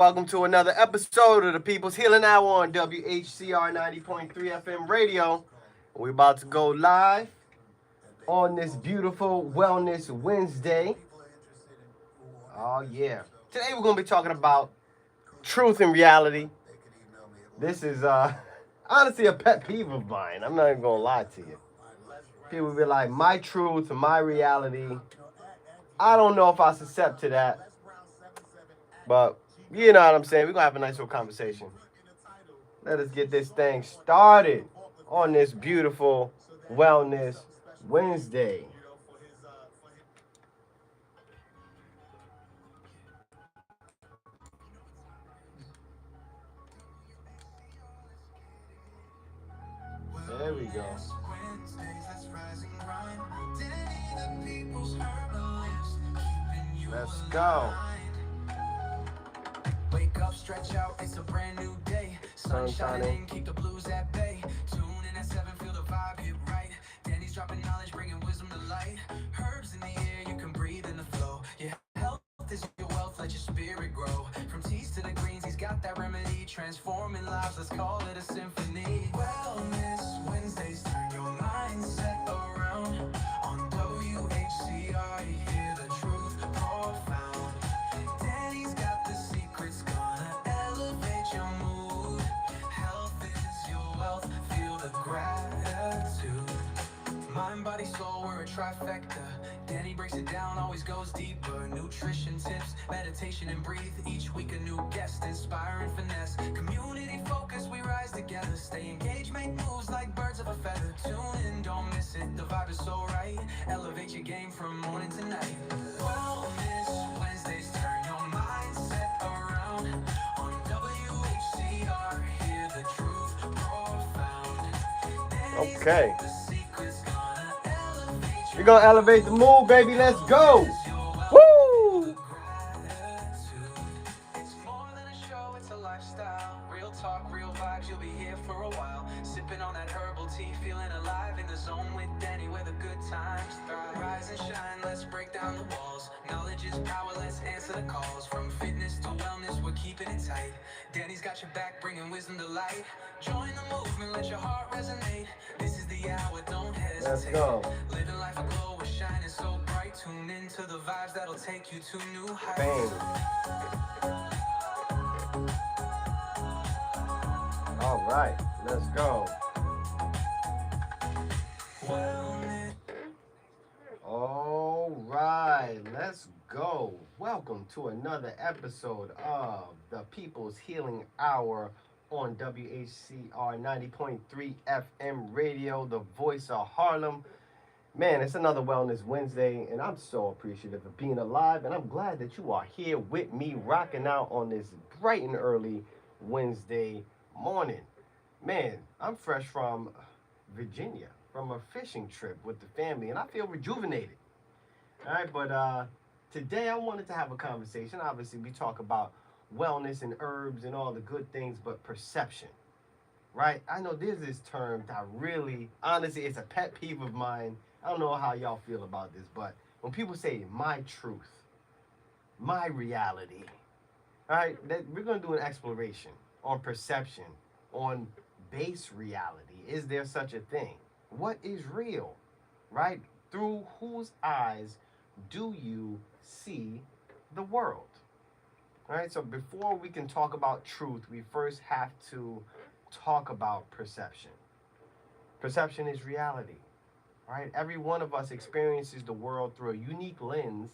Welcome to another episode of the People's Healing Hour on WHCR 90.3 FM radio. We're about to go live on this beautiful Wellness Wednesday. Oh, yeah. Today we're going to be talking about truth and reality. This is honestly a pet peeve of mine. I'm not even going to lie to you. People be like, my truth, my reality. I don't know if I accept to that, but you know what I'm saying. We're going to have a nice little conversation. Let us get this thing started on this beautiful Wellness Wednesday. There we go. Let's go. Wake up, stretch out, it's a brand new day. Sun shining, keep the blues at bay. Tune in at 7, feel the vibe hit right. Danny's dropping knowledge, bringing wisdom to light. Herbs in the air, you can breathe in the flow. Your health is your wealth, let your spirit grow. From teas to the greens, he's got that remedy. Transforming lives, let's call it a symphony. Wellness Wednesdays, turn your mindset around. On WHCR, you hear the truth profound. Danny's got the secrets, gonna elevate your mood. Health is your wealth, feel the gratitude. Mind, body, soul, we're a trifecta. Danny breaks it down, always goes deeper. Nutrition tips, meditation and breathe. Each week a new guest, inspiring finesse. Community focus, we rise together. Stay engaged, make moves like birds of a feather. Tune in, don't miss it, the vibe is so right. Elevate your game from morning to night. Wellness Wednesdays, turn your mindset around. On WHCR, hear the truth profound. Okay. We're gonna elevate the mood, baby. Let's go. Woo! It's more than a show, it's a lifestyle. Real talk, real vibes, you'll be here for a while. Sipping on that herbal tea, feeling alive in the zone with Danny, where the good times thrive. Rise and shine, let's break down the walls. Knowledge is power, let's answer the calls. From fitness to wellness, we're keeping it tight. Danny's got your back, bringing wisdom to light. Join the movement, let your heart resonate. This is the hour, don't hesitate. Let's go. Living life aglow, we're shining so bright. Tune into the vibes that'll take you to new heights. Bang. All right, let's go. All right, let's go. Welcome to another episode of the People's Healing Hour on WHCR 90.3 FM radio, the voice of Harlem. Man, it's another Wellness Wednesday, and I'm so appreciative of being alive, and I'm glad that you are here with me, rocking out on this bright and early Wednesday morning. Man, I'm fresh from Virginia, from a fishing trip with the family, and I feel rejuvenated. All right, but today I wanted to have a conversation. Obviously, we talk about wellness and herbs and all the good things, but perception, right? I know there's this term that really, honestly, it's a pet peeve of mine. I don't know how y'all feel about this, but when people say my truth, my reality, all right, we're going to do an exploration on perception, on base reality. Is there such a thing? What is real, right? Through whose eyes do you see the world? All right, so before we can talk about truth, we first have to talk about perception. Perception is reality, right? Every one of us experiences the world through a unique lens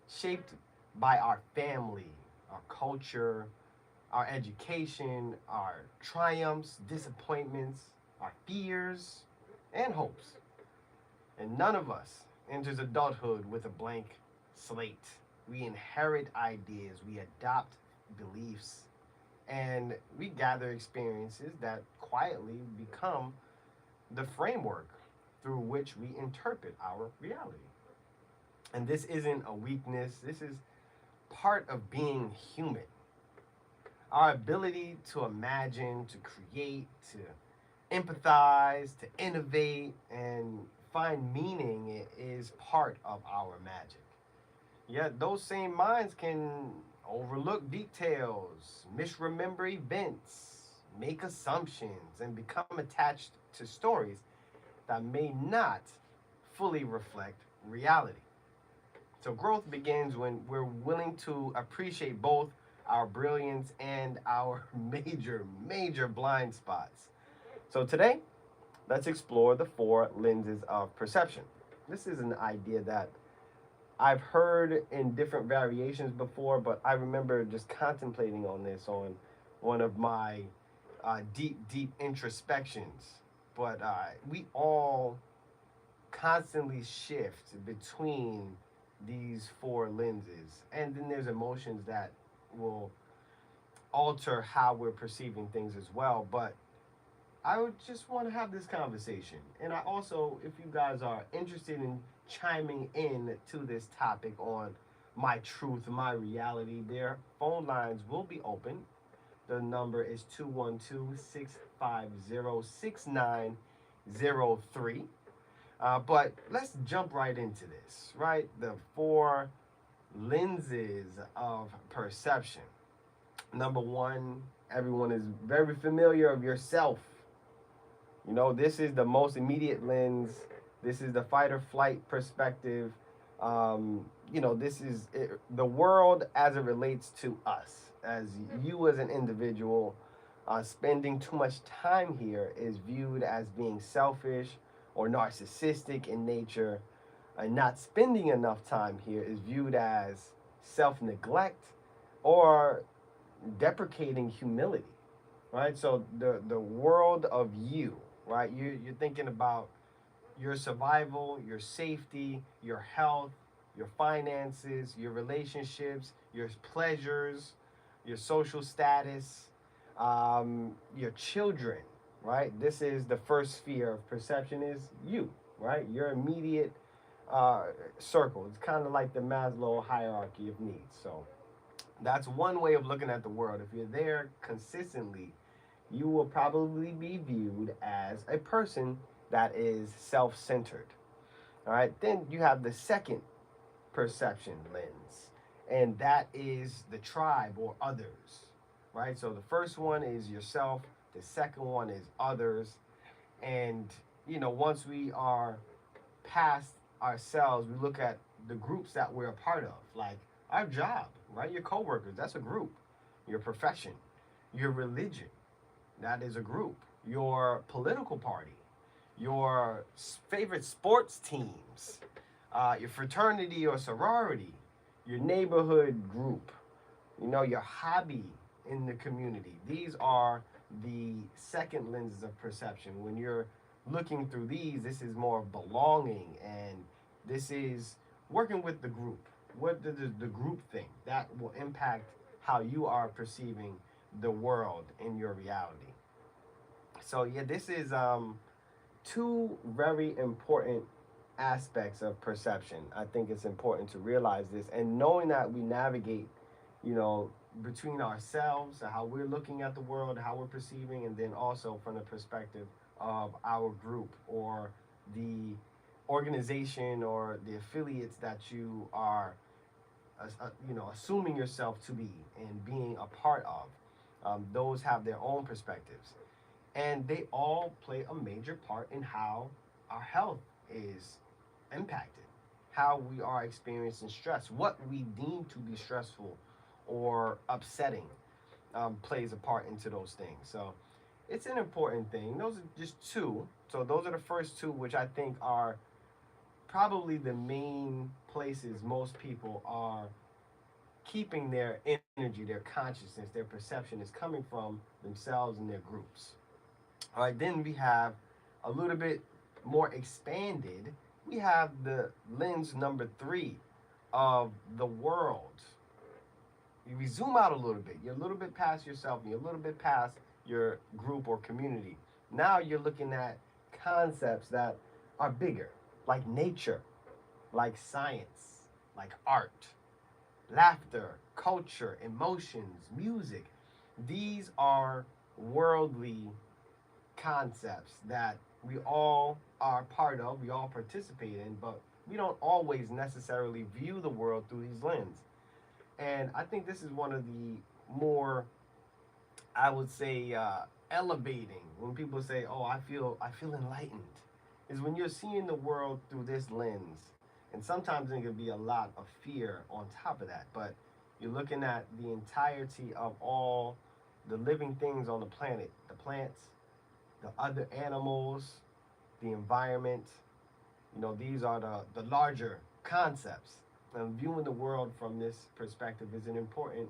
shaped by our family, our culture, our education, our triumphs, disappointments, our fears, and hopes. And none of us enters adulthood with a blank slate. We inherit ideas, we adopt beliefs, and we gather experiences that quietly become the framework through which we interpret our reality. And this isn't a weakness, this is part of being human. Our ability to imagine, to create, to empathize, to innovate, and find meaning is part of our magic. Yet those same minds can overlook details, misremember events, make assumptions, and become attached to stories that may not fully reflect reality. So growth begins when we're willing to appreciate both our brilliance and our major blind spots. So today, let's explore the four lenses of perception. This is an idea that I've heard in different variations before, but I remember just contemplating on this on one of my deep introspections. But we all constantly shift between these four lenses, and then there's emotions that will alter how we're perceiving things as well. But I would just want to have this conversation. And I also, if you guys are interested in chiming in to this topic on my truth, my reality, their phone lines will be open. The number is 212-650-6903. But let's jump right into this, right? The four lenses of perception. Number one, everyone is very familiar of yourself. You know, this is the most immediate lens. This is the fight or flight perspective. This is the world as it relates to us, as you as an individual. Spending too much time here is viewed as being selfish or narcissistic in nature. And not spending enough time here is viewed as self neglect or deprecating humility, right? So the world of you, right? You're thinking about your survival, your safety, your health, your finances, your relationships, your pleasures, your social status, your children, right? This is the first sphere of perception is you, right? Your immediate uh, circle. It's kind of like the Maslow hierarchy of needs. So that's one way of looking at the world. If you're there consistently, you will probably be viewed as a person that is self centered. All right, then you have the second perception lens, and that is the tribe or others, right? So the first one is yourself, the second one is others. And, once we are past ourselves, we look at the groups that we're a part of, like our job, right? Your coworkers, that's a group. Your profession, your religion, that is a group. Your political party, your favorite sports teams, your fraternity or sorority, your neighborhood group, your hobby in the community. These are the second lenses of perception. When you're looking through these, this is more of belonging, and this is working with the group. What does the group think? That will impact how you are perceiving the world in your reality. So yeah, this is two very important aspects of perception. I think it's important to realize this, and knowing that we navigate, you know, between ourselves, how we're looking at the world, how we're perceiving, and then also from the perspective of our group or the organization or the affiliates that you are, assuming yourself to be and being a part of. Those have their own perspectives, and they all play a major part in how our health is impacted, how we are experiencing stress, what we deem to be stressful or upsetting plays a part into those things. So it's an important thing. Those are just two. So those are the first two, which I think are probably the main places most people are keeping their energy, their consciousness, their perception is coming from themselves and their groups. All right, then we have a little bit more expanded. We have the lens number three of the world. We zoom out a little bit. You're a little bit past yourself, and you're a little bit past your group or community. Now you're looking at concepts that are bigger, like nature, like science, like art, laughter, culture, emotions, music. These are worldly concepts that we all are part of, we all participate in, but we don't always necessarily view the world through these lenses. And I think this is one of the more, I would say, elevating. When people say, "Oh, I feel enlightened," is when you're seeing the world through this lens. And sometimes it can be a lot of fear on top of that. But you're looking at the entirety of all the living things on the planet, the plants, the other animals, the environment. These are the larger concepts. And viewing the world from this perspective is an important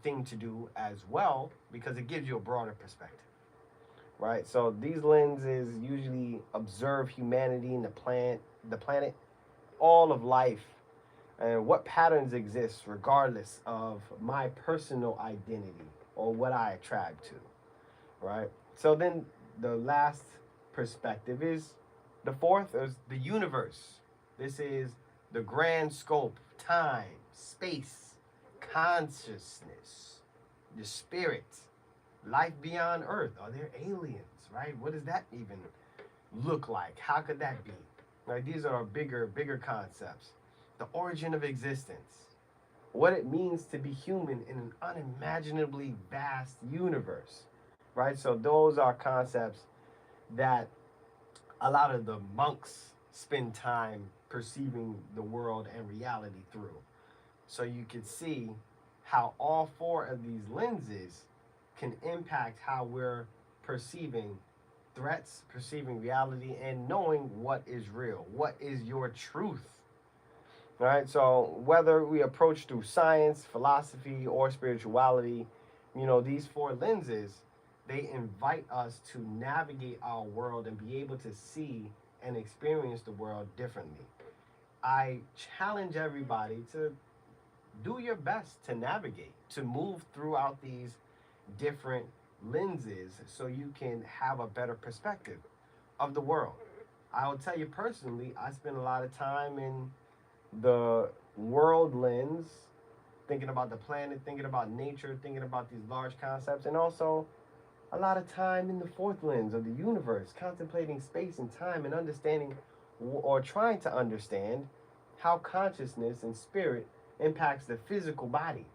thing to do as well, because it gives you a broader perspective, right? So these lenses usually observe humanity and the planet, all of life, and what patterns exist regardless of my personal identity or what I attract to, right? So then the last perspective is the fourth is the universe. This is the grand scope, time, space, consciousness, the spirit, life beyond Earth. Are there aliens, right? What does that even look like? How could that be? Right? These are bigger concepts. The origin of existence, what it means to be human in an unimaginably vast universe, right? So those are concepts that a lot of the monks spend time perceiving the world and reality through. So you could see how all four of these lenses can impact how we're perceiving threats, perceiving reality, and knowing what is real, what is your truth. All right, so whether we approach through science, philosophy, or spirituality, these four lenses, they invite us to navigate our world and be able to see and experience the world differently. I challenge everybody to do your best to navigate, to move throughout these different lenses so you can have a better perspective of the world. I will tell you personally, I spend a lot of time in the world lens, thinking about the planet, thinking about nature, thinking about these large concepts, and also a lot of time in the fourth lens of the universe, contemplating space and time and understanding or trying to understand how consciousness and spirit impacts the physical body,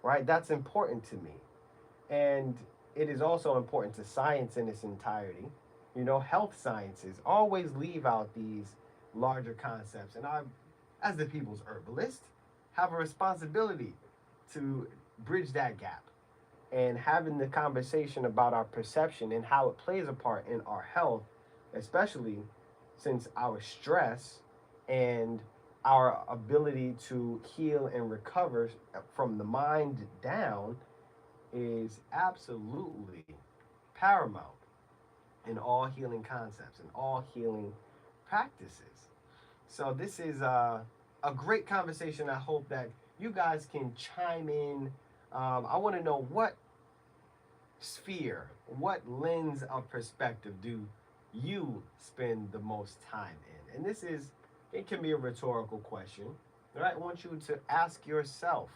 right? That's important to me. And it is also important to science in its entirety. Health sciences always leave out these larger concepts. And I, as the people's herbalist, have a responsibility to bridge that gap and having the conversation about our perception and how it plays a part in our health, especially since our stress and our ability to heal and recover from the mind down is absolutely paramount in all healing concepts and all healing practices. So this is a great conversation. I hope that you guys can chime in. I want to know what sphere, what lens of perspective do you spend the most time in? And it can be a rhetorical question. Right? I want you to ask yourself,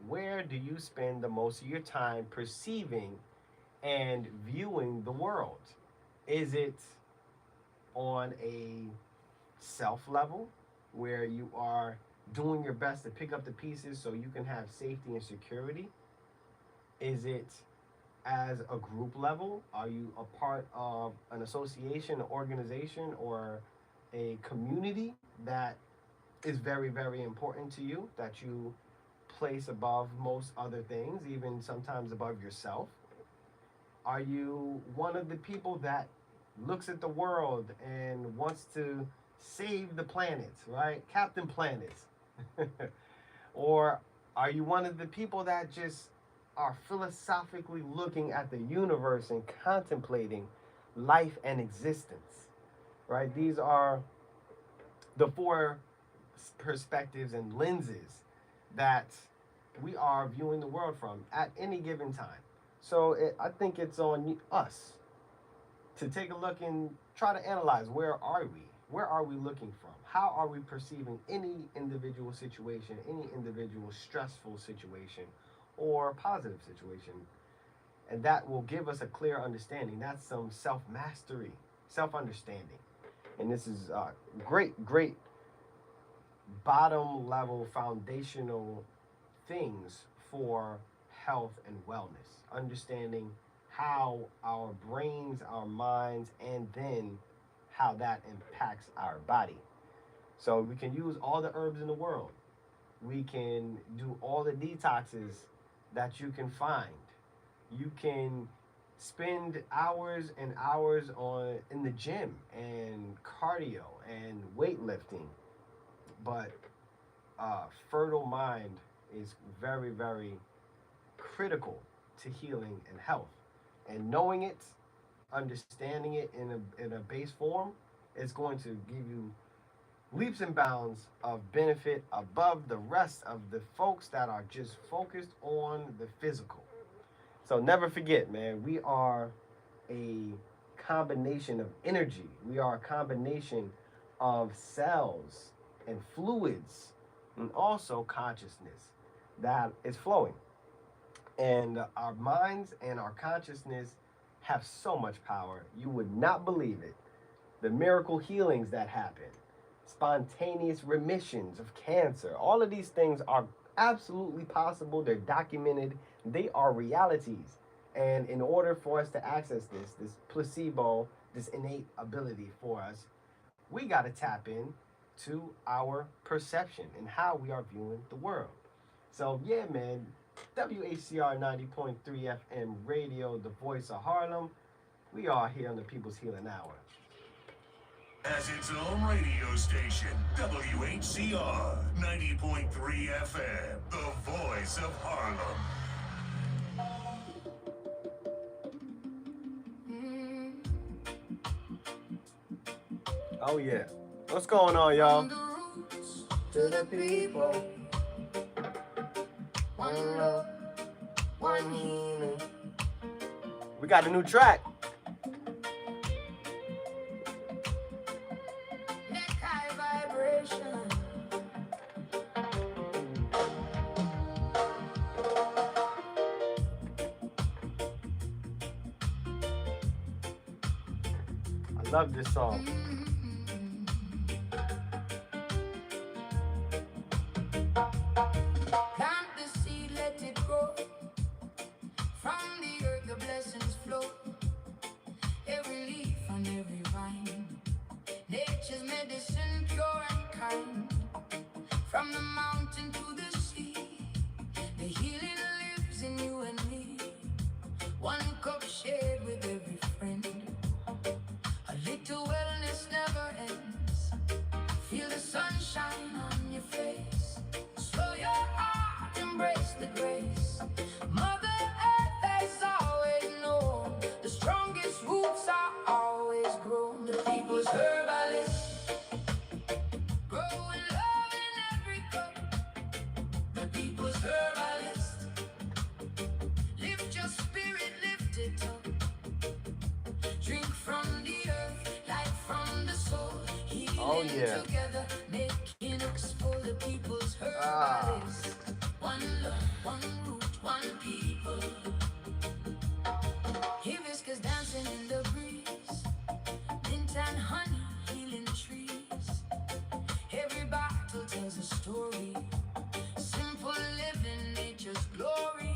where do you spend the most of your time perceiving and viewing the world? Is it on a self level where you are doing your best to pick up the pieces so you can have safety and security? Is it as a group level? Are you a part of an association, an organization, or a community that is very important to you, that you place above most other things, even sometimes above yourself? Are you one of the people that looks at the world and wants to save the planet, right? Captain Planet. Or are you one of the people that just are philosophically looking at the universe and contemplating life and existence, right? These are the four perspectives and lenses that we are viewing the world from at any given time. So I think it's on us to take a look and try to analyze, where are we? Where are we looking from? How are we perceiving any individual situation, any individual stressful situation or positive situation? And that will give us a clear understanding. That's some self mastery, self understanding. And this is great bottom level foundational things for health and wellness, understanding how our brains, our minds, and then how that impacts our body. So we can use all the herbs in the world. We can do all the detoxes that you can find. You can spend hours and hours on in the gym and cardio and weightlifting, but fertile mind is very, very critical to healing and health. And knowing it, understanding it in a base form, is going to give you leaps and bounds of benefit above the rest of the folks that are just focused on the physical. So never forget, man, we are a combination of energy. We are a combination of cells and fluids and also consciousness that is flowing. And our minds and our consciousness have so much power. You would not believe it. The miracle healings that happen, spontaneous remissions of cancer, all of these things are absolutely possible. They're documented. They are realities. And in order for us to access this placebo, this innate ability for us, we got to tap in to our perception and how we are viewing the world. So yeah, man, WHCR 90.3 FM radio, the voice of Harlem. We are here on the People's Healing Hour. Has its own radio station, WHCR 90.3 FM, the voice of Harlem. Oh yeah. What's going on, y'all? To the people. One love, one healing. We got a new track. I love this song. From the mountain to the sea, the healing lives in you and me. One cup shared with every friend. A little wellness never ends. Feel the sunshine on your face. Slow your heart, embrace the grace. Mother Earth has always known the strongest roots are always grown. The people's herbalist. Oh yeah. Together, making us for the people's herbalist. One love, one root, one people. Hibiscus dancing in the breeze. Mint and honey, healing trees. Every battle tells a story. Simple living, nature's glory.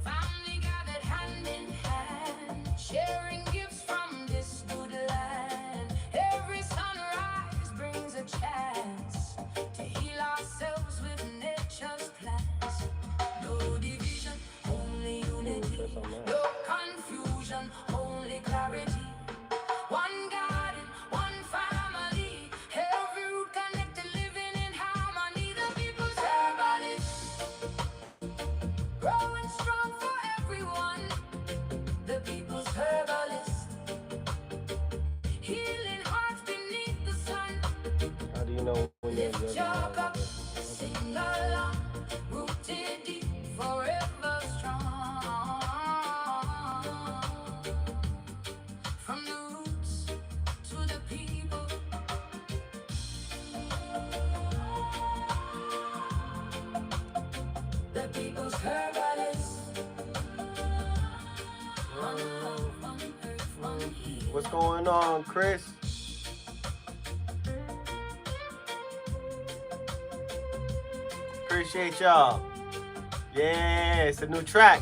Family gathered hand in hand, sharing gifts from this good land. Every sunrise brings a chance to heal ourselves with nature's plans. No division, only unity. No confusion, only clarity. One garden, one family. Every root connected, living in harmony. The people's herbalist, growing strong for everyone. The people's herbalist, healing hearts beneath the sun. How do you know when you're Lift your cup, sing along, rooted deep, forever strong. From the roots to the people. The people's herbalist. One love, one earth, one healing. What's going on, Chris? Appreciate y'all. Yeah, it's a new track.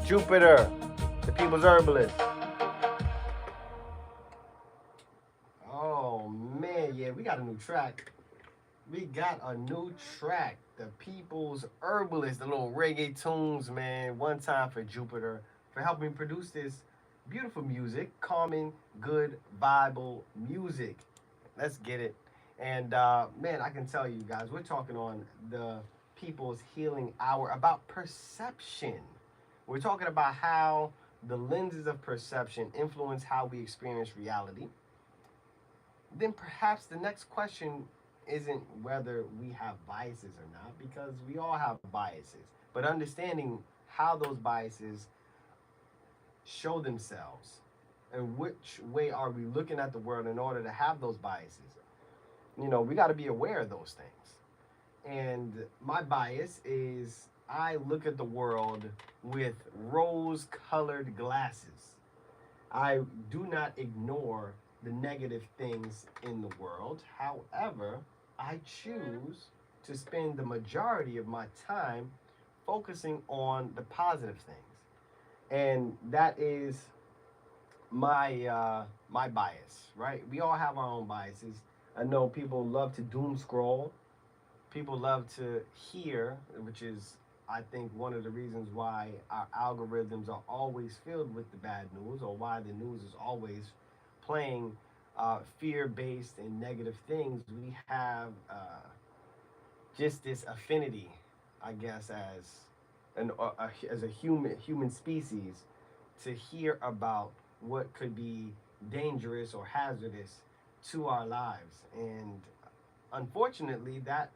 Jupiter, the People's Herbalist. Oh man, yeah, we got a new track. We got a new track. The People's Herbalist, the little reggae tunes, man. One time for Jupiter for helping produce this beautiful music, calming, good, viable music. Let's get it. And man, I can tell you guys, we're talking on the People's Healing Hour about perception. We're talking about how the lenses of perception influence how we experience reality. Then perhaps the next question isn't whether we have biases or not, because we all have biases, but understanding how those biases show themselves and which way are we looking at the world in order to have those biases. We got to be aware of those things. And my bias is I look at the world with rose colored glasses. I do not ignore the negative things in the world. However, I choose to spend the majority of my time focusing on the positive things. And that is my bias, right? We all have our own biases. I know people love to doom scroll. People love to hear, which is I think one of the reasons why our algorithms are always filled with the bad news, or why the news is always playing fear-based and negative things. We have just this affinity, I guess, as a human species, to hear about what could be dangerous or hazardous to our lives, and unfortunately, that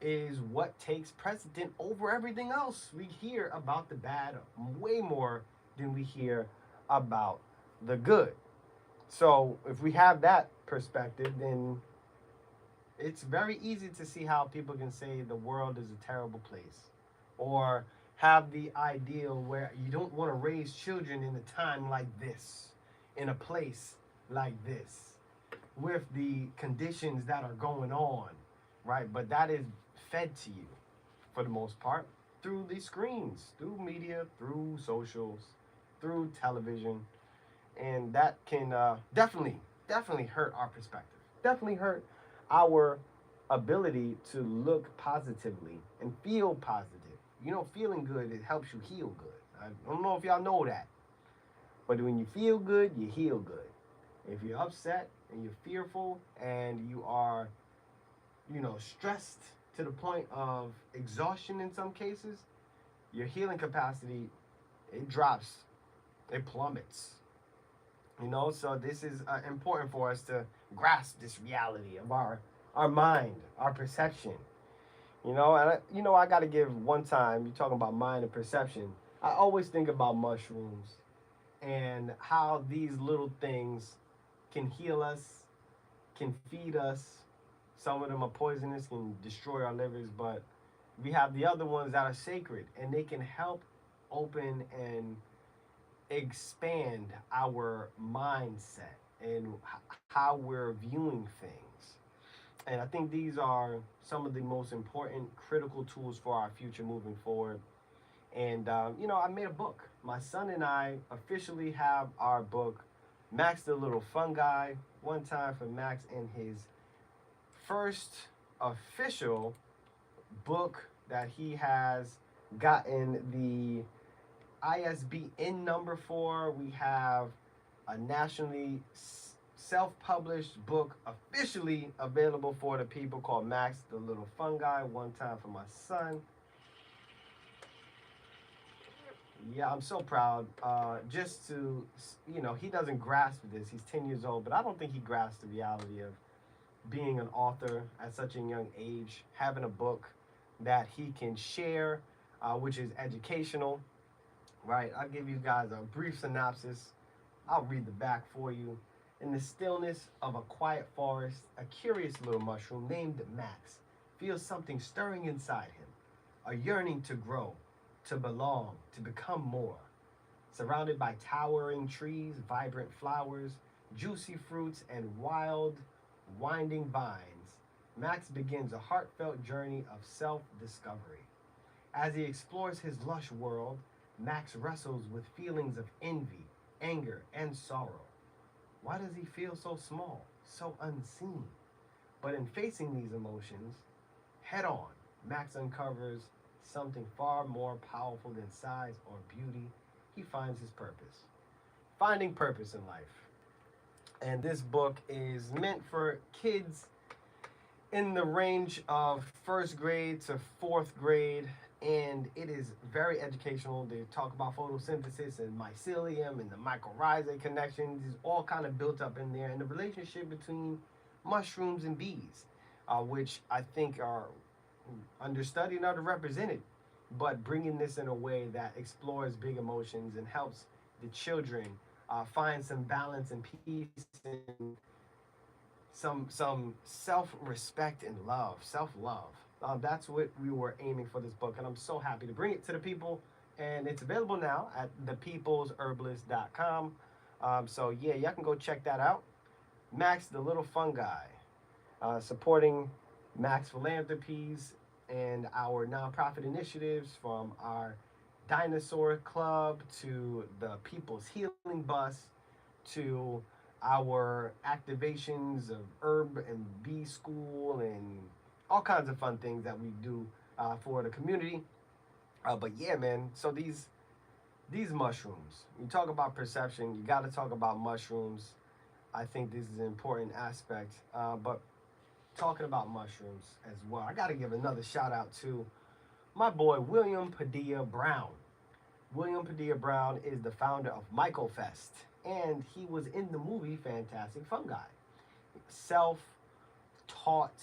is what takes precedent over everything else. We hear about the bad way more than we hear about the good. So if we have that perspective, then it's very easy to see how people can say the world is a terrible place, or have the ideal where you don't want to raise children in a time like this, in a place like this, with the conditions that are going on, right? But that is fed to you for the most part through the screens, through media, through socials, through television, and that can definitely hurt our perspective. Definitely hurt our ability to look positively and feel positive. Feeling good, it helps you heal good. I don't know if y'all know that, but when you feel good, you heal good. If you're upset and you're fearful and you are, stressed to the point of exhaustion in some cases, your healing capacity, it drops, it plummets. So this is important for us to grasp this reality of our mind, our perception. I got to give one time, you're talking about mind and perception. I always think about mushrooms and how these little things can heal us, can feed us. Some of them are poisonous, can destroy our livers, but we have the other ones that are sacred, and they can help open and expand our mindset and how we're viewing things. And I think these are some of the most important, critical tools for our future moving forward. And, I made a book. My son and I officially have our book, Max the Little Fungi. One time for Max and his first official book that he has gotten the ISBN number for. We have a nationally self-published book officially available for the people called Max the Little Fungi. One time for my son. Yeah, I'm so proud. Just to, he doesn't grasp this. He's 10 years old, but I don't think he grasps the reality of being an author at such a young age, having a book that he can share, which is educational, right? I'll give you guys a brief synopsis. I'll read the back for you. In the stillness of a quiet forest, a curious little mushroom named Max feels something stirring inside him, a yearning to grow, to belong, to become more. Surrounded by towering trees, vibrant flowers, juicy fruits, and wild, winding vines, Max begins a heartfelt journey of self-discovery. As he explores his lush world, Max wrestles with feelings of envy, anger, and sorrow. Why does he feel so small, so unseen? But in facing these emotions head on, Max uncovers something far more powerful than size or beauty. He finds his purpose. Finding purpose in life. And this book is meant for kids in the range of first grade to fourth grade, and it is very educational. They talk about photosynthesis and mycelium and the mycorrhizae connections is all kind of built up in there, and the relationship between mushrooms and bees, which I think are understudied and underrepresented, but bringing this in a way that explores big emotions and helps the children find some balance and peace and some self-respect and love, self-love. That's what we were aiming for this book, and I'm so happy to bring it to the people. And it's available now at thepeoplesherbalist.com. So yeah, y'all can go check that out. Max the Little Fungi, supporting Max Philanthropies and our nonprofit initiatives, from our Dinosaur Club to the People's Healing Bus to our activations of herb and bee school and all kinds of fun things that we do for the community. But yeah, man, so these mushrooms, you talk about perception, you got to talk about mushrooms. I think this is an important aspect. But talking about mushrooms as well, I got to give another shout out to my boy William Padilla Brown. William Padilla Brown is the founder of MycoFest, and he was in the movie Fantastic Fungi. Self-taught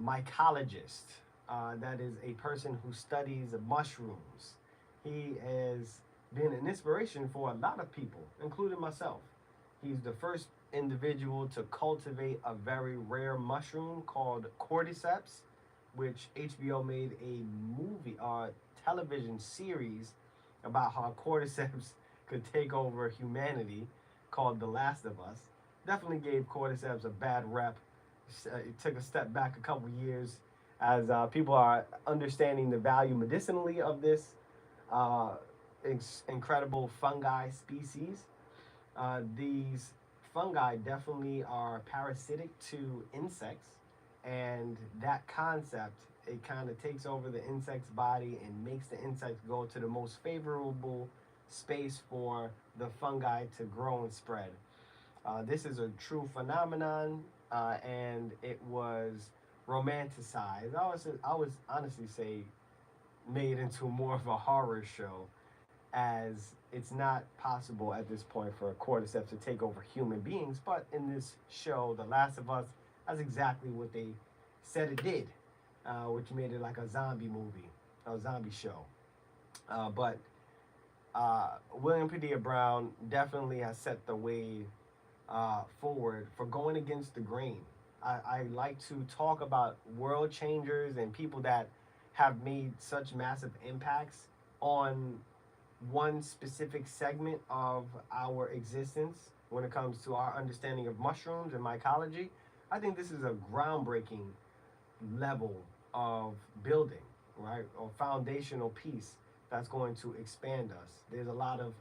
mycologist. That is a person who studies mushrooms. He has been an inspiration for a lot of people, including myself. He's the first individual to cultivate a very rare mushroom called cordyceps, which HBO made a movie, television series about how cordyceps could take over humanity, called The Last of Us. Definitely gave cordyceps a bad rep. It took a step back a couple years as people are understanding the value medicinally of this incredible fungi species. These fungi definitely are parasitic to insects, and that concept, it kind of takes over the insect's body and makes the insect go to the most favorable space for the fungi to grow and spread. This is a true phenomenon, and it was romanticized. I was honestly say made into more of a horror show, as it's not possible at this point for cordyceps to take over human beings. But in this show, The Last of Us, that's exactly what they said it did, which made it like a zombie movie, a zombie show. But William Padilla Brown definitely has set the way forward for going against the grain. I like to talk about world changers and people that have made such massive impacts on one specific segment of our existence when it comes to our understanding of mushrooms and mycology. I think this is a groundbreaking level of building, right? Or foundational piece that's going to expand us. There's a lot of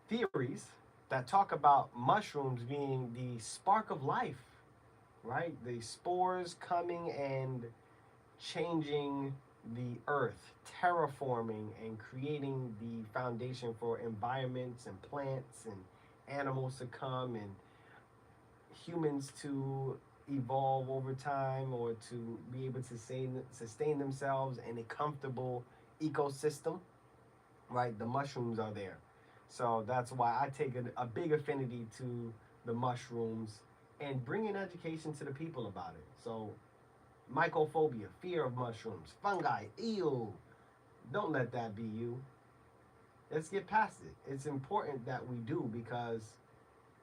theories that talk about mushrooms being the spark of life, right? The spores coming and changing the earth, terraforming and creating the foundation for environments and plants and animals to come, and humans to evolve over time, or to be able to sustain themselves in a comfortable ecosystem, right? The mushrooms are there. So that's why I take a big affinity to the mushrooms and bringing education to the people about it. So mycophobia, fear of mushrooms, fungi, ew. Don't let that be you. Let's get past it. It's important that we do, because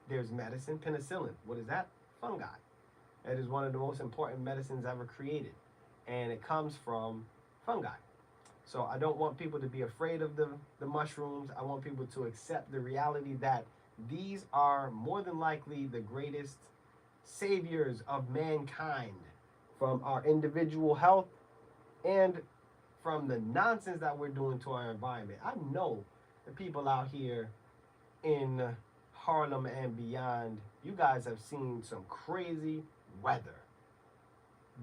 there's medicine, penicillin. What is that? Fungi. It is one of the most important medicines ever created, and it comes from fungi. So I don't want people to be afraid of the mushrooms. I want people to accept the reality that these are more than likely the greatest saviors of mankind, from our individual health and from the nonsense that we're doing to our environment. I know the people out here in Harlem and beyond, you guys have seen some crazy weather.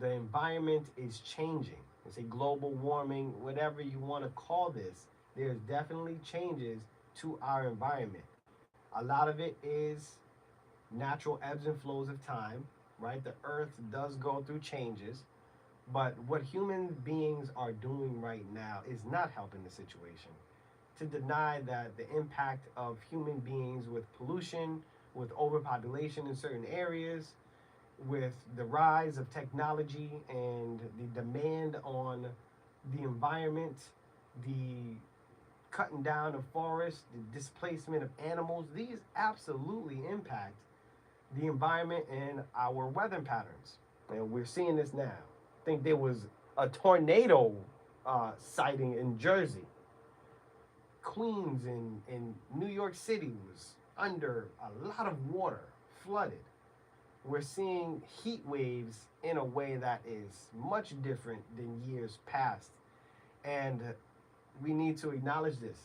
The environment is changing. It's a global warming, whatever you want to call this. There's definitely changes to our environment. A lot of it is natural ebbs and flows of time, right? The earth does go through changes, but what human beings are doing right now is not helping the situation. To deny that the impact of human beings with pollution, with overpopulation in certain areas, with the rise of technology and the demand on the environment, the cutting down of forests, the displacement of animals, these absolutely impact the environment and our weather patterns. And we're seeing this now. I think there was a tornado sighting in Jersey. Queens in New York City was under a lot of water, flooded. We're seeing heat waves in a way that is much different than years past. And we need to acknowledge this.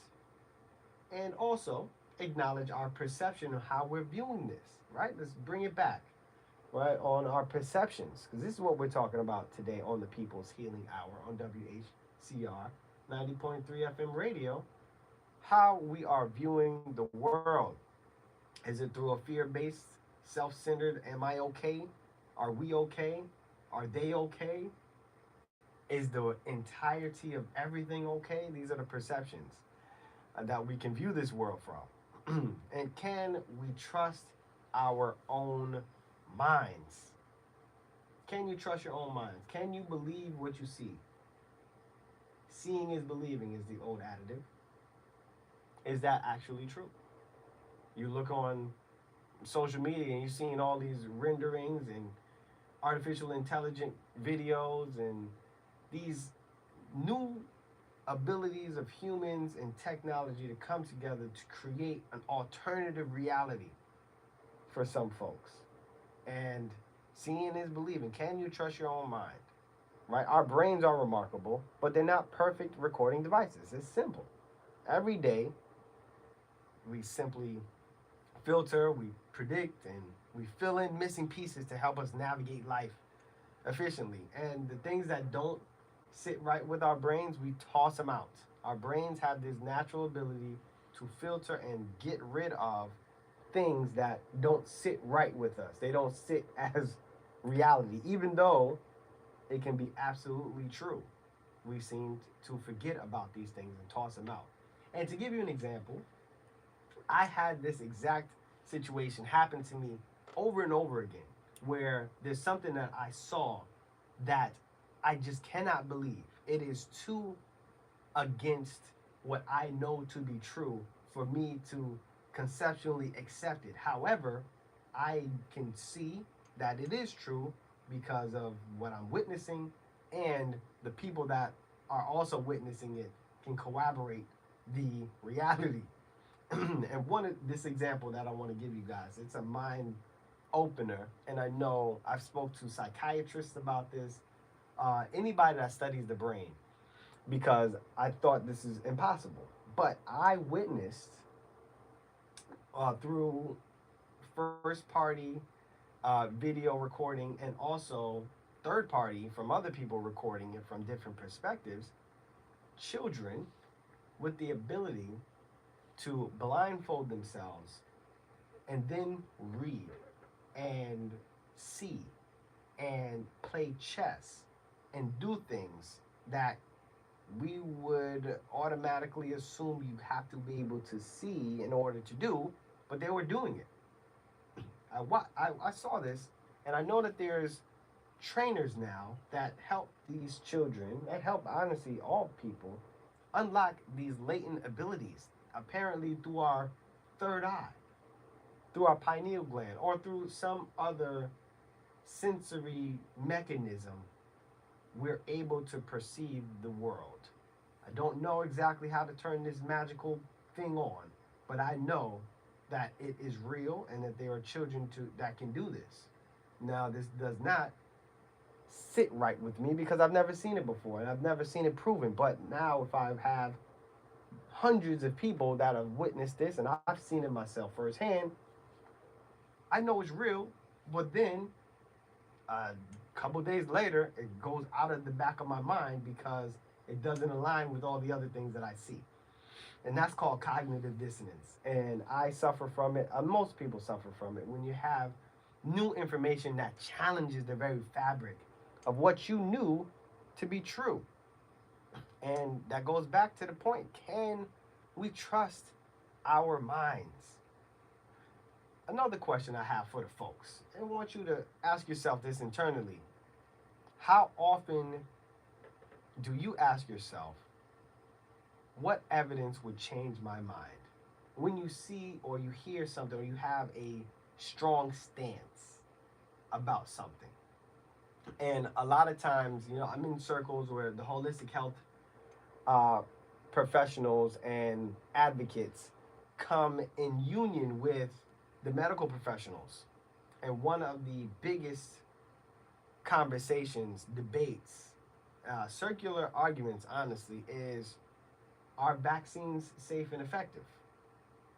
And also acknowledge our perception of how we're viewing this, right? Let's bring it back, right, on our perceptions. Because this is what we're talking about today on the People's Healing Hour on WHCR 90.3 FM radio. How we are viewing the world. Is it through a fear-based, self-centered, am I okay? Are we okay? Are they okay? Is the entirety of everything okay? These are the perceptions that we can view this world from. And can we trust our own minds? Can you trust your own minds? Can you believe what you see? Seeing is believing is the old adage. Is that actually true? You look on social media and you're seeing all these renderings and artificial intelligent videos and these new abilities of humans and technology to come together to create an alternative reality for some folks. And seeing is believing. Can you trust your own mind? Right? Our brains are remarkable, but they're not perfect recording devices. It's simple. Every day, we simply filter, we predict, and we fill in missing pieces to help us navigate life efficiently. And the things that don't sit right with our brains, we toss them out. Our brains have this natural ability to filter and get rid of things that don't sit right with us. They don't sit as reality, even though it can be absolutely true. We seem to forget about these things and toss them out. And to give you an example, I had this exact situation happen to me over and over again, where there's something that I saw that I just cannot believe. It is too against what I know to be true for me to conceptually accept it. However, I can see that it is true because of what I'm witnessing, and the people that are also witnessing it can corroborate the reality. And this example that I want to give you guys, it's a mind opener, and I know I've spoke to psychiatrists about this, anybody that studies the brain, because I thought this is impossible. But I witnessed through first party video recording and also third party from other people recording it from different perspectives, children with the ability to blindfold themselves and then read and see and play chess and do things that we would automatically assume you have to be able to see in order to do, but they were doing it. I saw this, and I know that there's trainers now that help these children, that help honestly all people, unlock these latent abilities, apparently through our third eye, through our pineal gland, or through some other sensory mechanism. We're able to perceive the world. I don't know exactly how to turn this magical thing on, but I know that it is real and that there are children that can do this. Now, this does not sit right with me because I've never seen it before and I've never seen it proven. But now, if I have hundreds of people that have witnessed this and I've seen it myself firsthand, I know it's real. But then a couple days later, it goes out of the back of my mind because it doesn't align with all the other things that I see. And that's called cognitive dissonance. And I suffer from it. Most people suffer from it when you have new information that challenges the very fabric of what you knew to be true. And that goes back to the point, can we trust our minds? Another question I have for the folks, I want you to ask yourself this internally. How often do you ask yourself, what evidence would change my mind? When you see or you hear something or you have a strong stance about something. And a lot of times, I'm in circles where the holistic health professionals and advocates come in union with the medical professionals. And one of the biggest conversations, debates, circular arguments, honestly, is, are vaccines safe and effective?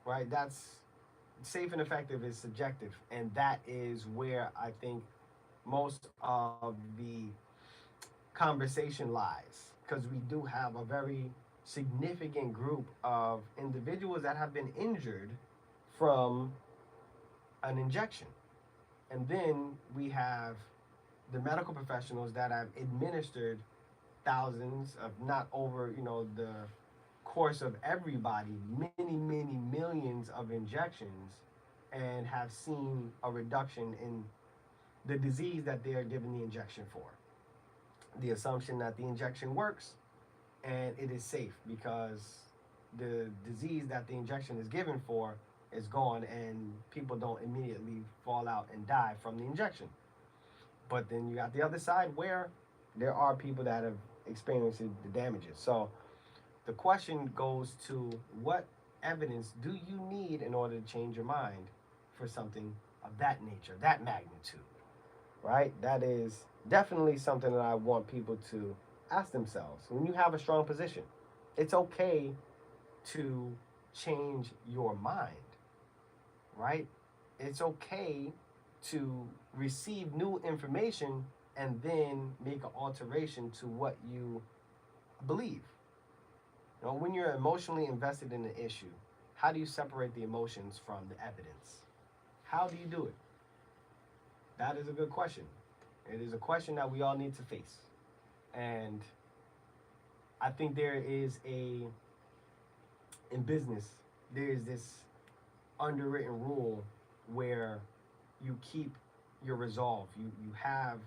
Right? That's safe and effective is subjective. And that is where I think most of the conversation lies. Because we do have a very significant group of individuals that have been injured from an injection. And then we have the medical professionals that have administered thousands of, not over, the course of everybody, many, many millions of injections, and have seen a reduction in the disease that they are giving the injection for. The assumption that the injection works and it is safe because the disease that the injection is given for is gone and people don't immediately fall out and die from the injection. But then you got the other side where there are people that have experienced the damages. So the question goes to, what evidence do you need in order to change your mind for something of that nature, that magnitude, right? That is definitely something that I want people to ask themselves. When you have a strong position, it's okay to change your mind, right? It's okay to receive new information and then make an alteration to what you believe. When you're emotionally invested in an issue, how do you separate the emotions from the evidence? How do you do it? That is a good question. It is a question that we all need to face. And I think in business, there is this underwritten rule where you keep your resolve. You have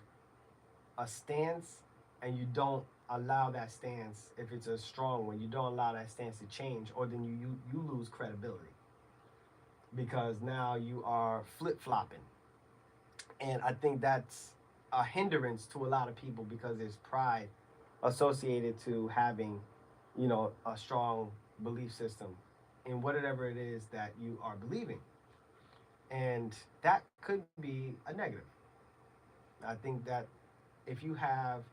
a stance and you don't allow that stance, if it's a strong one, you don't allow that stance to change, or then you lose credibility. Because now you are flip-flopping. And I think that's a hindrance to a lot of people because there's pride associated to having, a strong belief system in whatever it is that you are believing. And that could be a negative. I think that if you have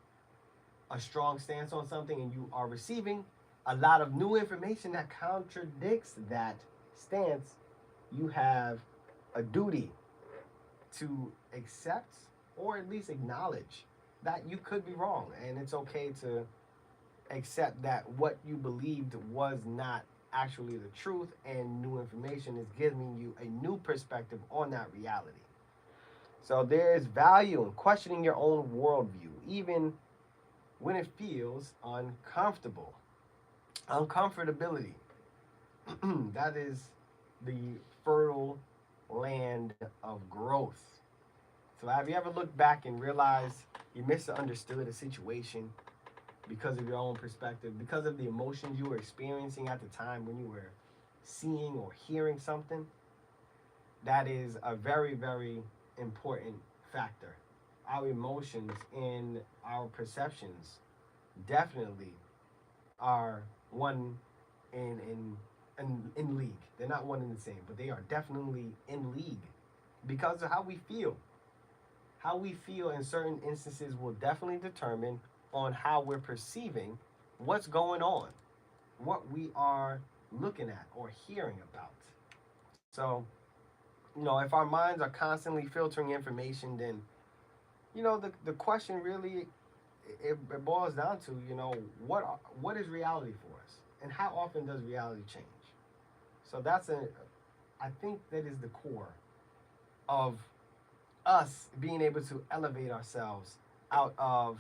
a strong stance on something and you are receiving a lot of new information that contradicts that stance, you have a duty to accept or at least acknowledge that you could be wrong. And it's okay to accept that what you believed was not actually the truth, and new information is giving you a new perspective on that reality. So there is value in questioning your own worldview, even when it feels uncomfortable. Uncomfortability. That is the fertile land of growth. So have you ever looked back and realized you misunderstood a situation because of your own perspective, because of the emotions you were experiencing at the time when you were seeing or hearing something? That is a very, very important factor. Our emotions and our perceptions definitely are one in league. They're not one and the same, but they are definitely in league because of how we feel. How we feel in certain instances will definitely determine on how we're perceiving what's going on, what we are looking at or hearing about. So, if our minds are constantly filtering information, then, the question really, it boils down to, what is reality for us? And how often does reality change? So I think that is the core of us being able to elevate ourselves out of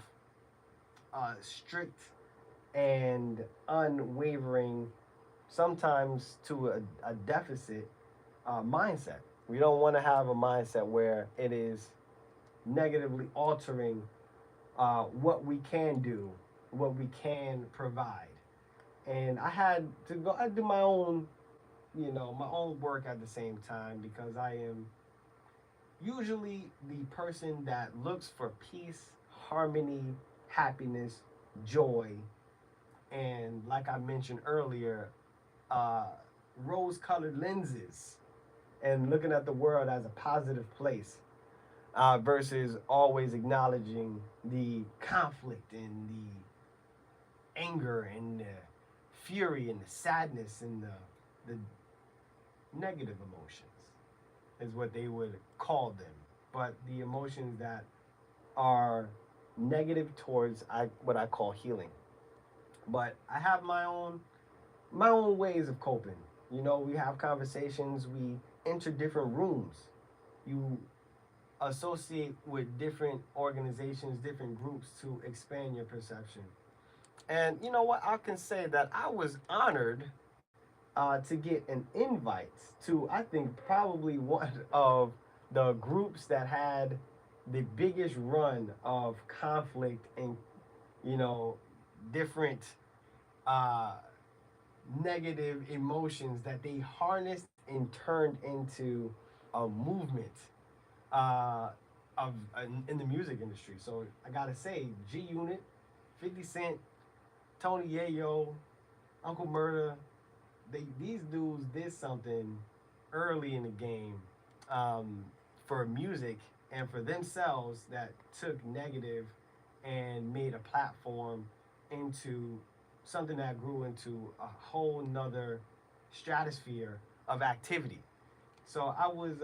strict and unwavering, sometimes to a deficit mindset. We don't want to have a mindset where it is negatively altering what we can do, what we can provide. And I had to go, I do my own work at the same time, because I am usually the person that looks for peace, harmony, happiness, joy, and like I mentioned earlier, uh, rose-colored lenses, and looking at the world as a positive place, versus always acknowledging the conflict and the anger and the fury and the sadness and the negative emotions is what they would call them. But the emotions that are negative towards what I call healing. But I have my own ways of coping. We have conversations, we enter different rooms. You associate with different organizations, different groups to expand your perception. And you know what? I can say that I was honored to get an invite to, I think, probably one of the groups that had the biggest run of conflict and, you know, different uh, negative emotions that they harnessed and turned into a movement in the music industry. So I gotta say, G Unit, 50 Cent, Tony Yayo, Uncle Murda, these dudes did something early in the game, for music and for themselves, that took negative and made a platform into something that grew into a whole nother stratosphere of activity. So I was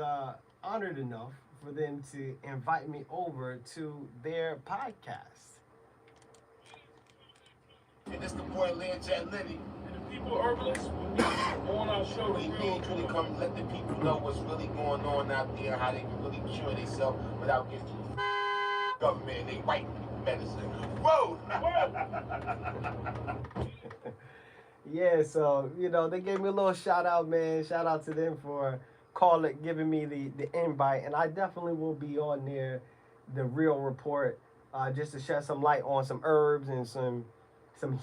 honored enough for them to invite me over to their podcast. And it's the boy Lynn Jet Liddy. And the people herbalists will be on our show. We need you to come let the people know what's really going on out there, how they can really cure themselves without getting government and they white people medicine. Whoa! Yeah, so they gave me a little shout out, man. Shout out to them for giving me the invite, and I definitely will be on there, the Real Report, just to shed some light on some herbs and some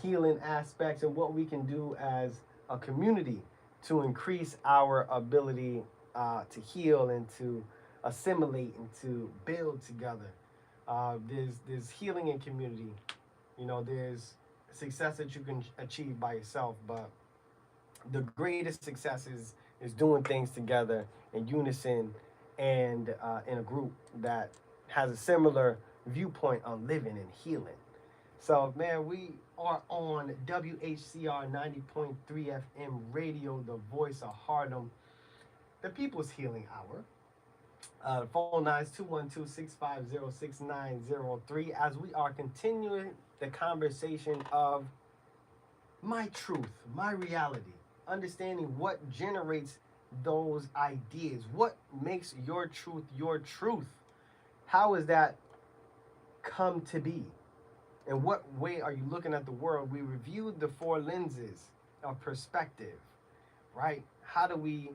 healing aspects and what we can do as a community to increase our ability to heal and to assimilate and to build together. There's healing in community. There's success that you can achieve by yourself, but the greatest success is doing things together in unison and in a group that has a similar viewpoint on living and healing. So, man, we are on WHCR 90.3 FM radio, the voice of Harlem, the People's Healing Hour. Phone lines 212-650-6903, as we are continuing the conversation of my truth, my reality, understanding what generates those ideas, what makes your truth your truth. How is that come to be? In what way are you looking at the world? We reviewed the four lenses of perspective, right? How are we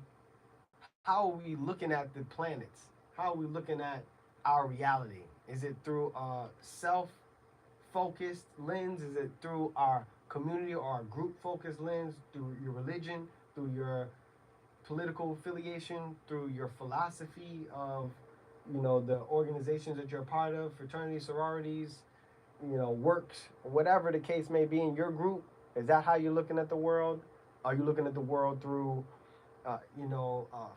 looking at the planets? How are we looking at our reality? Is it through a self-focused lens? Is it through our community or our group-focused lens? Through your religion? Through your political affiliation? Through your philosophy of, the organizations that you're a part of, fraternities, sororities, works, whatever the case may be in your group? Is that how you're looking at the world? Are you looking at the world through,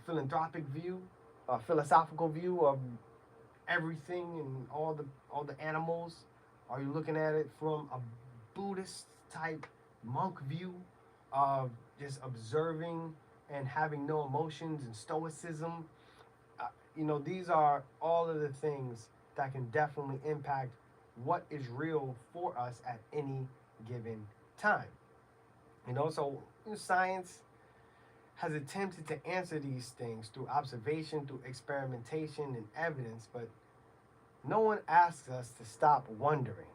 philanthropic view, a philosophical view of everything and all the animals? Are you looking at it from a Buddhist type monk view of just observing and having no emotions and stoicism? These are all of the things that can definitely impact what is real for us at any given time. Science has attempted to answer these things through observation, through experimentation and evidence, but no one asks us to stop wondering.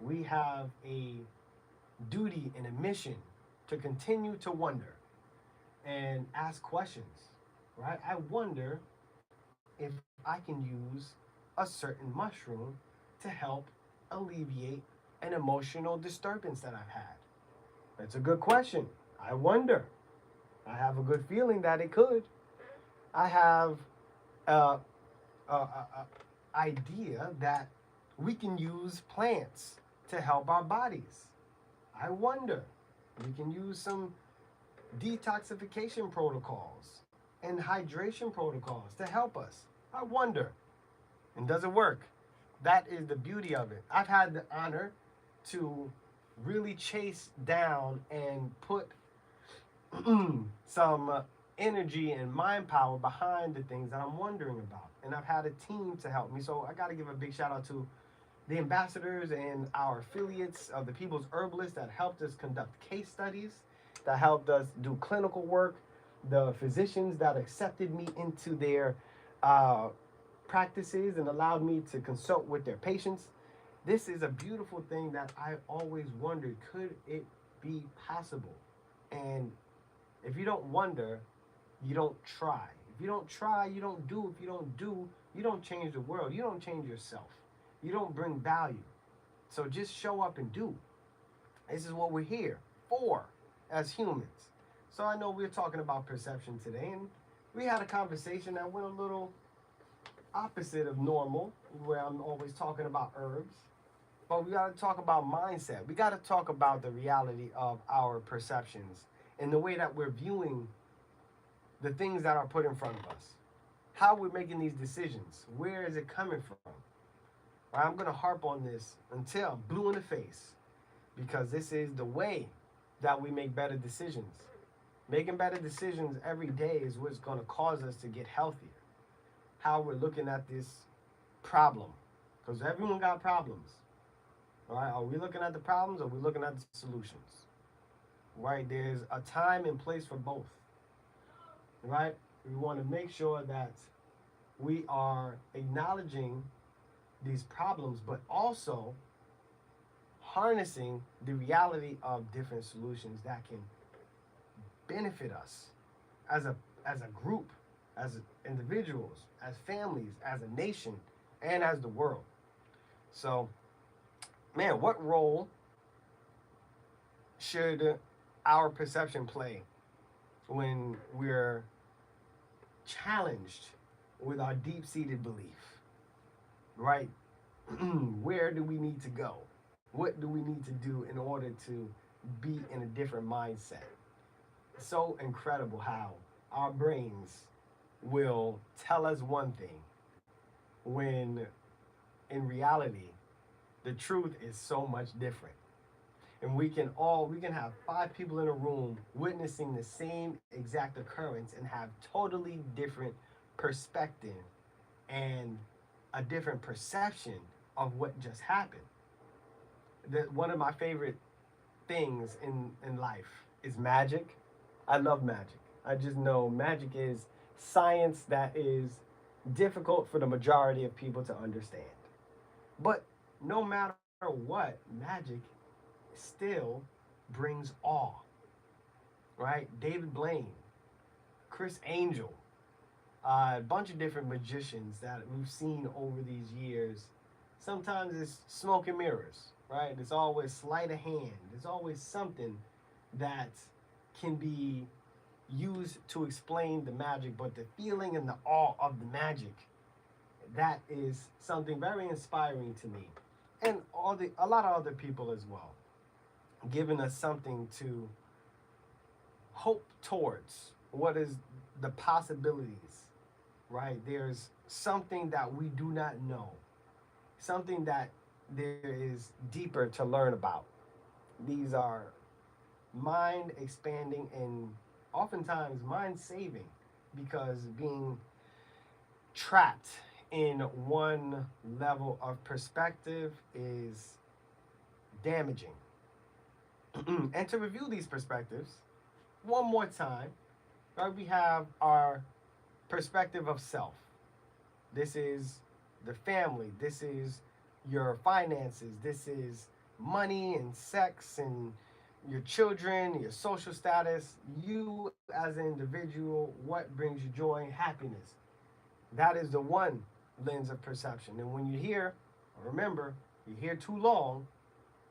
We have a duty and a mission to continue to wonder and ask questions, right? I wonder if I can use a certain mushroom to help alleviate an emotional disturbance that I've had. That's a good question. I wonder. I have a good feeling that it could. I have a idea that we can use plants to help our bodies. I wonder. We can use some detoxification protocols and hydration protocols to help us. I wonder. And does it work? That is the beauty of it. I've had the honor to really chase down and put some energy and mind power behind the things that I'm wondering about. And I've had a team to help me. So I got to give a big shout out to the ambassadors and our affiliates of the People's Herbalists that helped us conduct case studies, that helped us do clinical work, the physicians that accepted me into their practices and allowed me to consult with their patients. This is a beautiful thing that I always wondered, could it be possible? And if you don't wonder, you don't try. If you don't try, you don't do. If you don't do, you don't change the world. You don't change yourself. You don't bring value. So just show up and do. This is what we're here for as humans. So I know we're talking about perception today, and we had a conversation that went a little opposite of normal, where I'm always talking about herbs. But we got to talk about mindset. We got to talk about the reality of our perceptions and the way that we're viewing the things that are put in front of us. How we're making these decisions. Where is it coming from? Right, I'm going to harp on this until I'm blue in the face, because this is the way that we make better decisions. Making better decisions every day is what's going to cause us to get healthier. How we're looking at this problem, because everyone got problems. All right, are we looking at the problems or are we looking at the solutions? Right, there's a time and place for both. Right, we want to make sure that we are acknowledging these problems, but also harnessing the reality of different solutions that can benefit us as a group, as individuals, as families, as a nation, and as the world. So, man, what role should our perception play when we're challenged with our deep-seated belief? Right? Where do we need to go? What do we need to do in order to be in a different mindset? It's so incredible how our brains will tell us one thing when in reality the truth is so much different. And we can have 5 people in a room witnessing the same exact occurrence and have totally different perspective and a different perception of what just happened. One of my favorite things in life is magic. I love magic. I just know magic is science that is difficult for the majority of people to understand. But no matter what, magic still brings awe. Right? David Blaine, Chris Angel, a bunch of different magicians that we've seen over these years. Sometimes it's smoke and mirrors, right? There's always sleight of hand. There's always something that can be used to explain the magic, but the feeling and the awe of the magic, that is something very inspiring to me. And a lot of other people as well, giving us something to hope towards. What is the possibilities right? There's something that we do not know, something that there is deeper to learn about. These are mind expanding and oftentimes mind saving because being trapped in one level of perspective is damaging. And to review these perspectives one more time, right, we have our perspective of self. This is the family, this is your finances, this is money and sex and your children, your social status, you as an individual, what brings you joy and happiness. That is the one lens of perception. And when you hear, remember, you hear too long,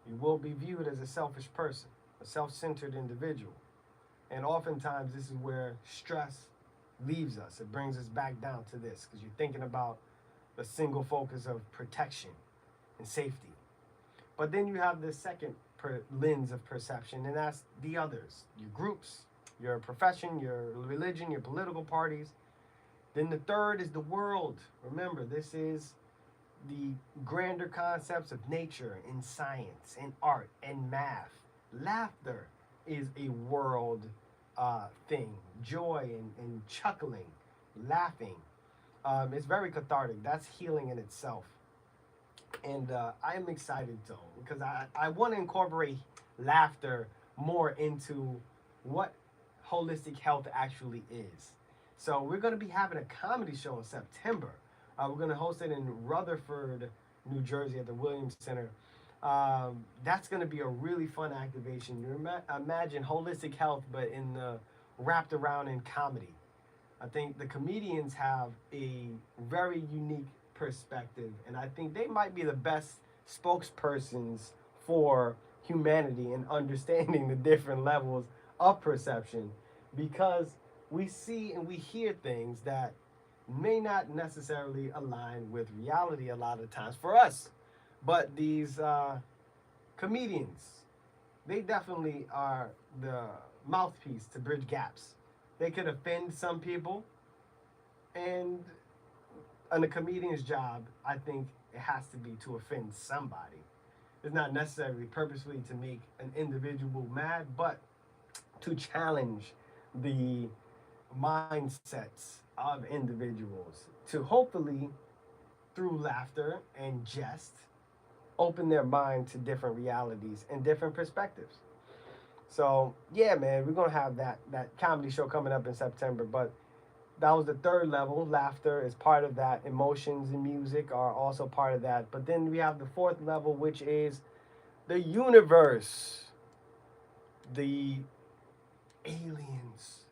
you will be viewed as a selfish person, a self-centered individual. And oftentimes this is where stress leaves us. It brings us back down to this because you're thinking about the single focus of protection and safety. But then you have the second lens of perception, and that's the others, your groups, your profession, your religion, your political parties. Then the third is the world. Remember, this is the grander concepts of nature and science and art and math. Laughter is a world thing. Joy and chuckling, laughing. It's very cathartic. That's healing in itself. And I am excited though, because I want to incorporate laughter more into what holistic health actually is. So we're going to be having a comedy show in September. We're going to host it in Rutherford, New Jersey at the Williams Center. That's going to be a really fun activation. You imagine holistic health, but in the wrapped around in comedy. I think the comedians have a very unique perspective, and I think they might be the best spokespersons for humanity and understanding the different levels of perception, because we see and we hear things that may not necessarily align with reality a lot of times for us. But these comedians, they definitely are the mouthpiece to bridge gaps. They could offend some people, and on a comedian's job, I think it has to be to offend somebody. It's not necessarily purposefully to make an individual mad, but to challenge the mindsets of individuals to hopefully, through laughter and jest, open their mind to different realities and different perspectives. So yeah, man, we're gonna have that comedy show coming up in September. But that was the third level. Laughter is part of that. Emotions and music are also part of that. But then we have the fourth level, which is the universe. The aliens.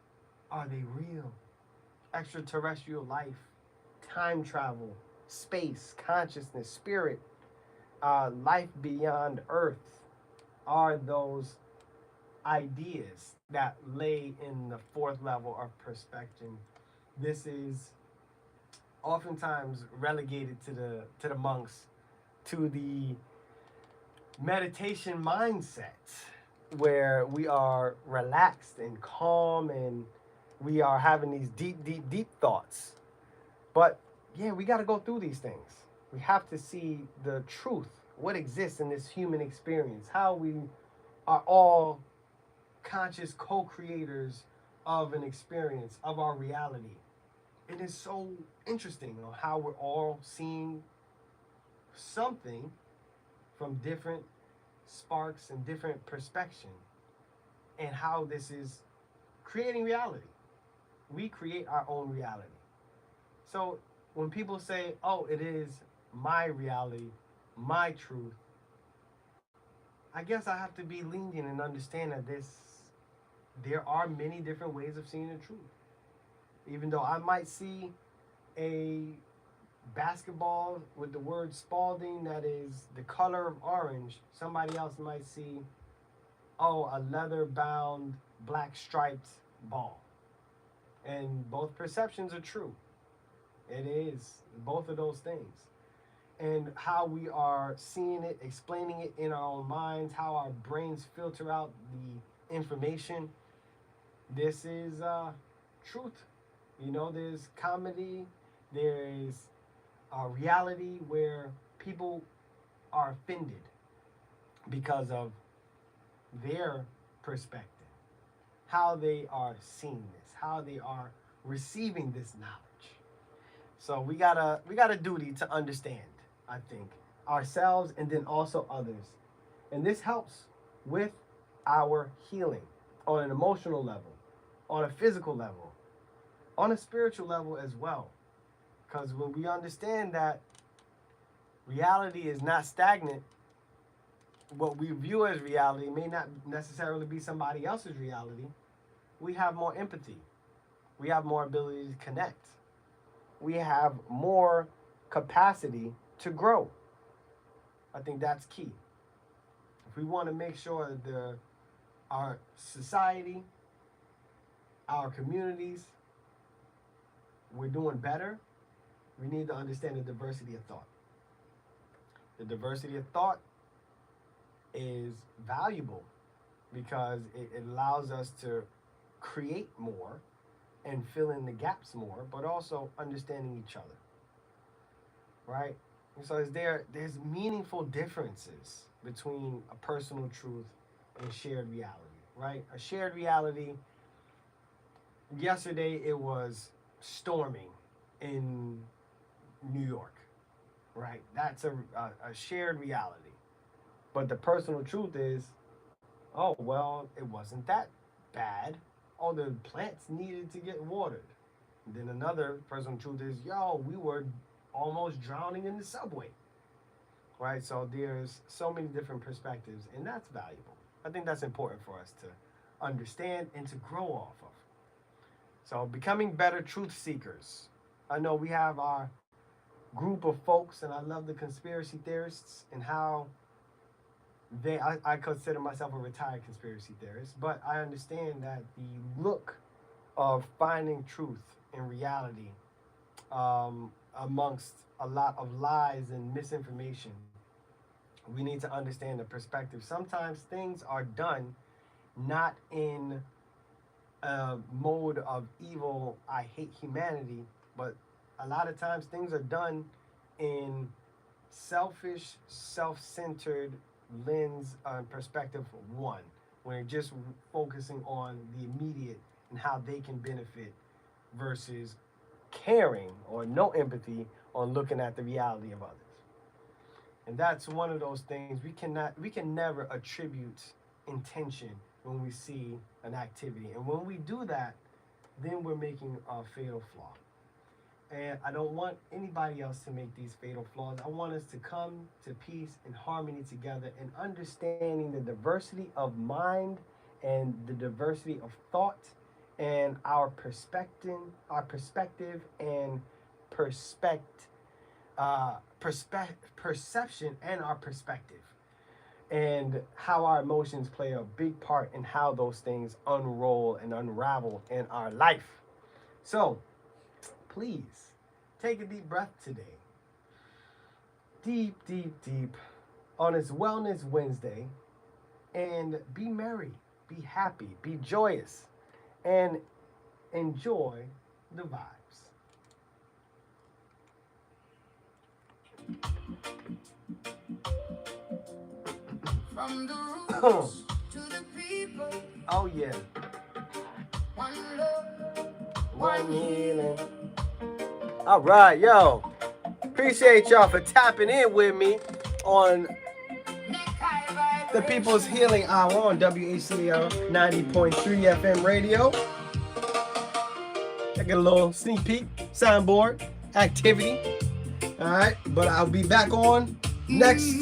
Are they real? Extraterrestrial life, time travel, space, consciousness, spirit, life beyond Earth are those ideas that lay in the fourth level of perspective. This is oftentimes relegated to the monks, to the meditation mindset, where we are relaxed and calm and we are having these deep thoughts. But yeah, we got to go through these things. We have to see the truth, what exists in this human experience, how we are all conscious co-creators of an experience, of our reality. It is so interesting, how we're all seeing something from different sparks and different perspective, and how this is creating reality. We create our own reality. So when people say, oh, it is my reality, my truth, I guess I have to be lenient and understand that there are many different ways of seeing the truth. Even though I might see a basketball with the word Spalding that is the color of orange, somebody else might see, oh, a leather-bound, black striped ball. And both perceptions are true. It is both of those things. And how we are seeing it, explaining it in our own minds, how our brains filter out the information, this is truth You know, there's comedy, there's reality where people are offended because of their perspective, how they are seeing this, how they are receiving this knowledge. So we got a duty to understand, I think, ourselves and then also others. And this helps with our healing on an emotional level, on a physical level, on a spiritual level as well. Because when we understand that reality is not stagnant, what we view as reality may not necessarily be somebody else's reality, we have more empathy. We have more ability to connect. We have more capacity to grow. I think that's key. If we want to make sure that our society, our communities, we're doing better, we need to understand the diversity of thought. The diversity of thought is valuable because it allows us to create more and fill in the gaps more, but also understanding each other, right? And so there's meaningful differences between a personal truth and shared reality, right? A shared reality, yesterday it was storming in New York, right? That's a shared reality. But the personal truth is, oh, well, it wasn't that bad. Oh, the plants needed to get watered. And then another personal truth is, yo, we were almost drowning in the subway, right? So there's so many different perspectives, and that's valuable. I think that's important for us to understand and to grow off of. So becoming better truth seekers. I know we have our group of folks, and I love the conspiracy theorists and how I consider myself a retired conspiracy theorist, but I understand that the look of finding truth and reality amongst a lot of lies and misinformation, we need to understand the perspective. Sometimes things are done not in a mode of evil, I hate humanity, but a lot of times things are done in selfish, self-centered lens and perspective one, when they're just focusing on the immediate and how they can benefit versus caring or no empathy on looking at the reality of others. And that's one of those things we can never attribute intention when we see an activity. And when we do that, then we're making a fatal flaw. And I don't want anybody else to make these fatal flaws. I want us to come to peace and harmony together and understanding the diversity of mind and the diversity of thought and our perspective and perception and our perspective, and how our emotions play a big part in how those things unroll and unravel in our life. So please take a deep breath today. Deep, deep, deep on this Wellness Wednesday, and be merry, be happy, be joyous, and enjoy the vibes. From the roots to the people. Oh yeah. One love, One healing. All right, yo. Appreciate y'all for tapping in with me on the People's Healing Hour on WHCR 90.3 FM radio. I get a little sneak peek, soundboard, activity. All right, but I'll be back on next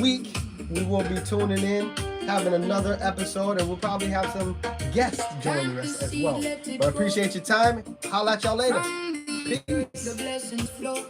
week. We will be tuning in, having another episode, and we'll probably have some guests joining us as well. But I appreciate your time. Holla at y'all later. Peace. the blessings flow.